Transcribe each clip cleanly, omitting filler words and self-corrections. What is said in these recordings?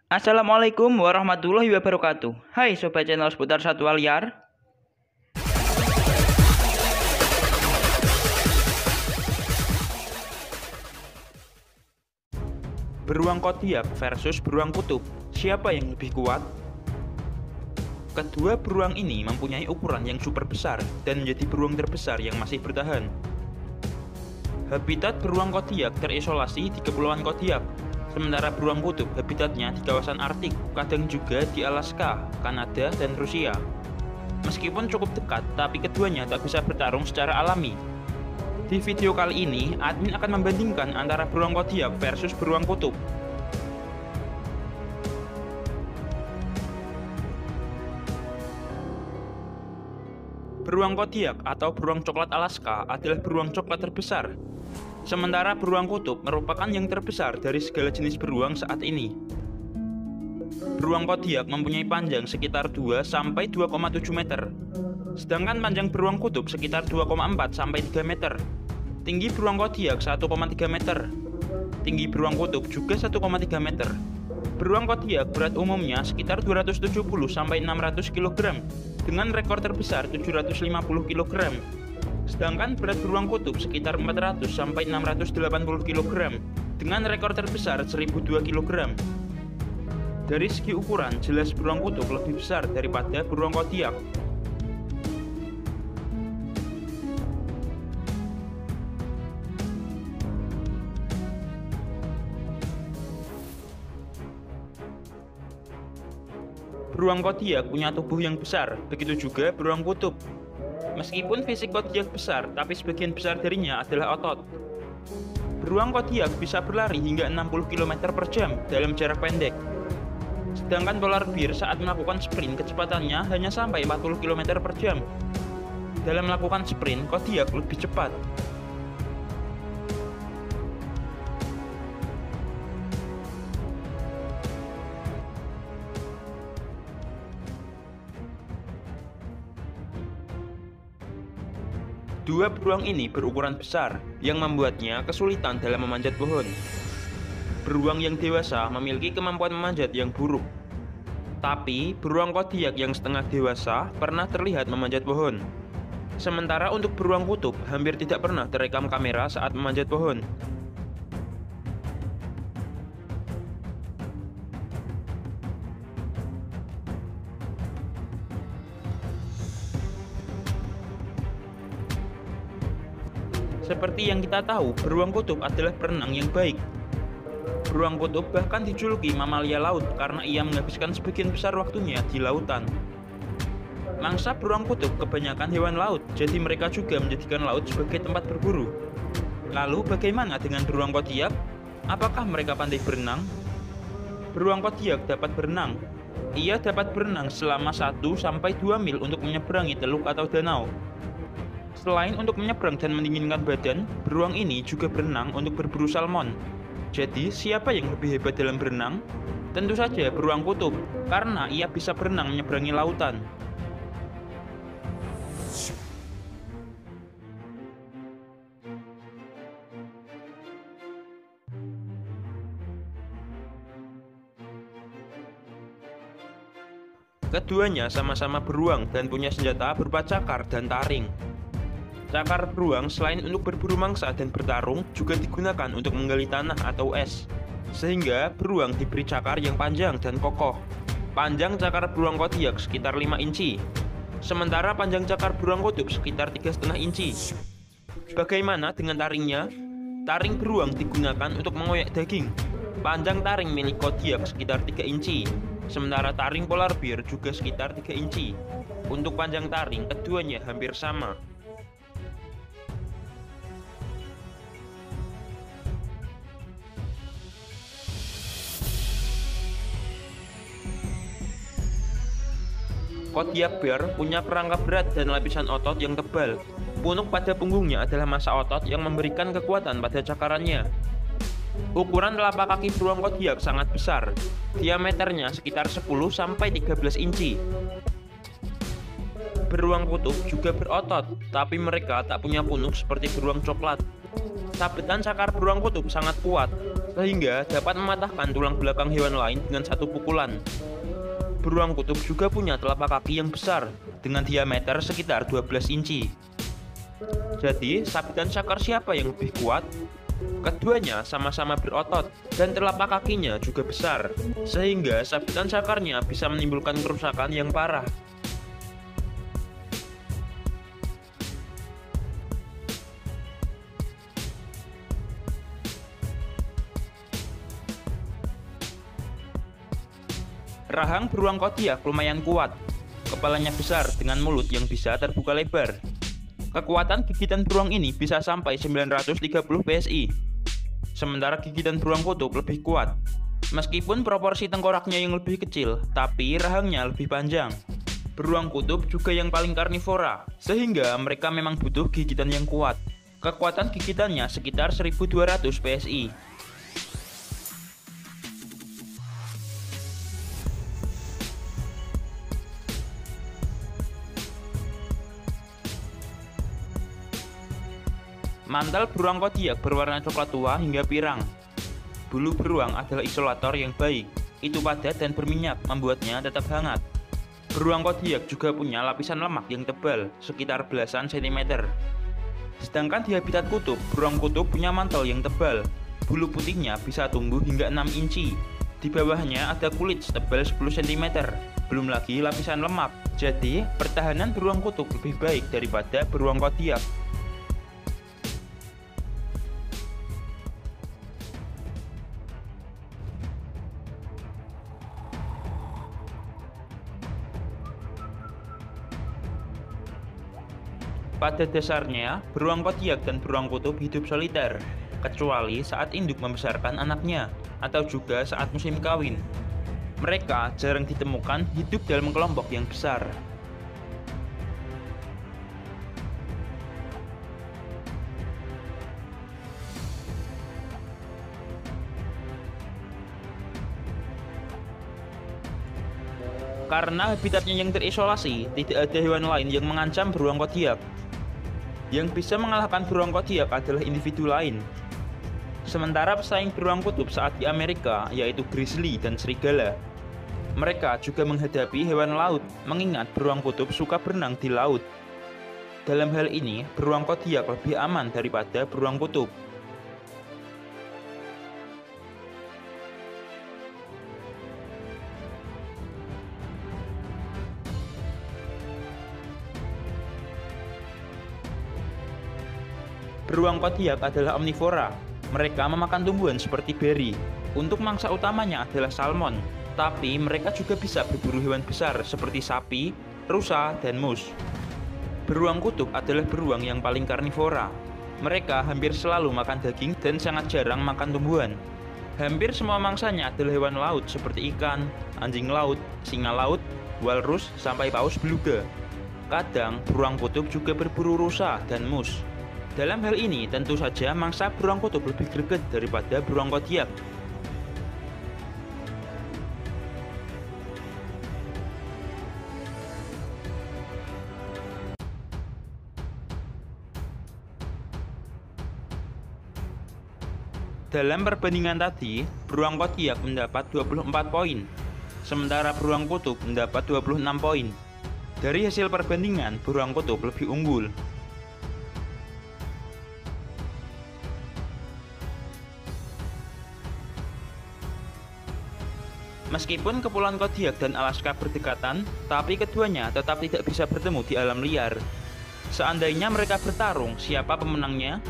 Assalamualaikum warahmatullahi wabarakatuh. Hai sobat channel seputar satwa liar. Beruang kodiak versus beruang kutub. Siapa yang lebih kuat? Kedua beruang ini mempunyai ukuran yang super besar dan menjadi beruang terbesar yang masih bertahan. Habitat beruang kodiak terisolasi di Kepulauan Kodiak. Sementara beruang kutub habitatnya di kawasan Arktik, kadang juga di Alaska, Kanada, dan Rusia. Meskipun cukup dekat, tapi keduanya tak bisa bertarung secara alami. Di video kali ini, admin akan membandingkan antara beruang kodiak versus beruang kutub. Beruang kodiak atau beruang coklat Alaska adalah beruang coklat terbesar. Sementara beruang kutub merupakan yang terbesar dari segala jenis beruang saat ini. Beruang kodiak mempunyai panjang sekitar 2 sampai 2,7 meter. Sedangkan panjang beruang kutub sekitar 2,4 sampai 3 meter. Tinggi beruang kodiak 1,3 meter. Tinggi beruang kutub juga 1,3 meter. Beruang kodiak berat umumnya sekitar 270 sampai 600 kg dengan rekor terbesar 750 kg. Sedangkan berat beruang kutub sekitar 400 sampai 680 kg dengan rekor terbesar 1002 kg. Dari segi ukuran, jelas beruang kutub lebih besar daripada beruang kodiak. Beruang kodiak punya tubuh yang besar, begitu juga beruang kutub. Meskipun fisik kodiak besar, tapi sebagian besar darinya adalah otot. Beruang kodiak bisa berlari hingga 60 km per jam dalam jarak pendek. Sedangkan polar bear saat melakukan sprint kecepatannya hanya sampai 40 km per jam. Dalam melakukan sprint, kodiak lebih cepat. Dua beruang ini berukuran besar, yang membuatnya kesulitan dalam memanjat pohon. Beruang yang dewasa memiliki kemampuan memanjat yang buruk. Tapi, beruang kodiak yang setengah dewasa pernah terlihat memanjat pohon. Sementara untuk beruang kutub hampir tidak pernah terekam kamera saat memanjat pohon. Seperti yang kita tahu, beruang kutub adalah perenang yang baik. Beruang kutub bahkan dijuluki mamalia laut karena ia menghabiskan sebagian besar waktunya di lautan. Mangsa beruang kutub kebanyakan hewan laut, jadi mereka juga menjadikan laut sebagai tempat berburu. Lalu bagaimana dengan beruang kodiak? Apakah mereka pandai berenang? Beruang kodiak dapat berenang. Ia dapat berenang selama 1-2 mil untuk menyeberangi teluk atau danau. Selain untuk menyeberang dan mendinginkan badan, beruang ini juga berenang untuk berburu salmon. Jadi, siapa yang lebih hebat dalam berenang? Tentu saja beruang kutub, karena ia bisa berenang menyeberangi lautan. Keduanya sama-sama beruang dan punya senjata berupa cakar dan taring. Cakar beruang selain untuk berburu mangsa dan bertarung juga digunakan untuk menggali tanah atau es. Sehingga beruang diberi cakar yang panjang dan kokoh. Panjang cakar beruang kodiak sekitar 5 inci. Sementara panjang cakar beruang kutub sekitar 3,5 inci. Bagaimana dengan taringnya? Taring beruang digunakan untuk mengoyak daging. Panjang taring milik kodiak sekitar 3 inci. Sementara taring polar bear juga sekitar 3 inci. Untuk panjang taring, keduanya hampir sama. Kodiak bear punya kerangka berat dan lapisan otot yang tebal. Punuk pada punggungnya adalah massa otot yang memberikan kekuatan pada cakarannya. Ukuran telapak kaki beruang kodiak sangat besar. Diameternya sekitar 10-13 inci. Beruang kutub juga berotot, tapi mereka tak punya punuk seperti beruang coklat. Sabetan cakar beruang kutub sangat kuat. sehingga dapat mematahkan tulang belakang hewan lain dengan satu pukulan. Beruang kutub juga punya telapak kaki yang besar dengan diameter sekitar 12 inci. Jadi, sapi dan sakar siapa yang lebih kuat? Keduanya sama-sama berotot dan telapak kakinya juga besar, sehingga sabitan sakarnya bisa menimbulkan kerusakan yang parah. Rahang beruang kodiak lumayan kuat. Kepalanya besar dengan mulut yang bisa terbuka lebar. Kekuatan gigitan beruang ini bisa sampai 930 PSI. Sementara gigitan beruang kutub lebih kuat. Meskipun proporsi tengkoraknya yang lebih kecil, tapi rahangnya lebih panjang. Beruang kutub juga yang paling karnivora, sehingga mereka memang butuh gigitan yang kuat. Kekuatan gigitannya sekitar 1200 PSI. Mantel beruang kodiak berwarna coklat tua hingga pirang. Bulu beruang adalah isolator yang baik. Itu padat dan berminyak, membuatnya tetap hangat. Beruang kodiak juga punya lapisan lemak yang tebal, sekitar belasan sentimeter. Sedangkan di habitat kutub, beruang kutub punya mantel yang tebal. Bulu putihnya bisa tumbuh hingga 6 inci. Di bawahnya ada kulit setebal 10 cm. Belum lagi lapisan lemak. Jadi, pertahanan beruang kutub lebih baik daripada beruang kodiak. Pada dasarnya, beruang kodiak dan beruang kutub hidup soliter, kecuali saat induk membesarkan anaknya, atau juga saat musim kawin. Mereka jarang ditemukan hidup dalam kelompok yang besar. Karena habitatnya yang terisolasi, tidak ada hewan lain yang mengancam beruang kodiak. Yang bisa mengalahkan beruang kodiak adalah individu lain. Sementara pesaing beruang kutub saat di Amerika yaitu grizzly dan serigala. Mereka juga menghadapi hewan laut, mengingat beruang kutub suka berenang di laut. Dalam hal ini, beruang kodiak lebih aman daripada beruang kutub. Beruang kodiak adalah omnivora. Mereka memakan tumbuhan seperti beri. Untuk mangsa utamanya adalah salmon, tapi mereka juga bisa berburu hewan besar seperti sapi, rusa, dan mus. Beruang kutub adalah beruang yang paling karnivora. Mereka hampir selalu makan daging dan sangat jarang makan tumbuhan. Hampir semua mangsanya adalah hewan laut seperti ikan, anjing laut, singa laut, walrus, sampai paus beluga. Kadang, beruang kutub juga berburu rusa dan mus. Dalam hal ini, tentu saja mangsa beruang kutub lebih greget daripada beruang kodiak. Dalam perbandingan tadi, beruang kodiak mendapat 24 poin, sementara beruang kutub mendapat 26 poin. Dari hasil perbandingan, beruang kutub lebih unggul. Meskipun Kepulauan Kodiak dan Alaska berdekatan, tapi keduanya tetap tidak bisa bertemu di alam liar. Seandainya mereka bertarung, siapa pemenangnya?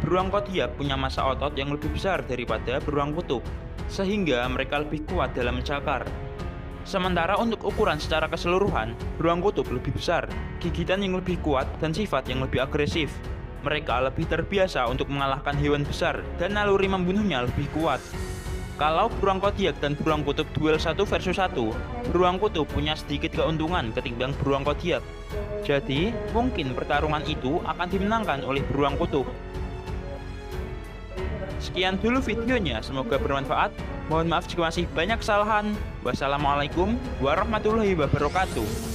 Beruang kodiak punya massa otot yang lebih besar daripada beruang kutub, sehingga mereka lebih kuat dalam mencakar. Sementara untuk ukuran secara keseluruhan, beruang kutub lebih besar, gigitan yang lebih kuat, dan sifat yang lebih agresif. Mereka lebih terbiasa untuk mengalahkan hewan besar, dan naluri membunuhnya lebih kuat. Kalau beruang kodiak dan beruang kutub duel 1 versus 1, beruang kutub punya sedikit keuntungan ketimbang beruang kodiak. Jadi, mungkin pertarungan itu akan dimenangkan oleh beruang kutub. Sekian dulu videonya, semoga bermanfaat. Mohon maaf jika masih banyak kesalahan. Wassalamualaikum warahmatullahi wabarakatuh.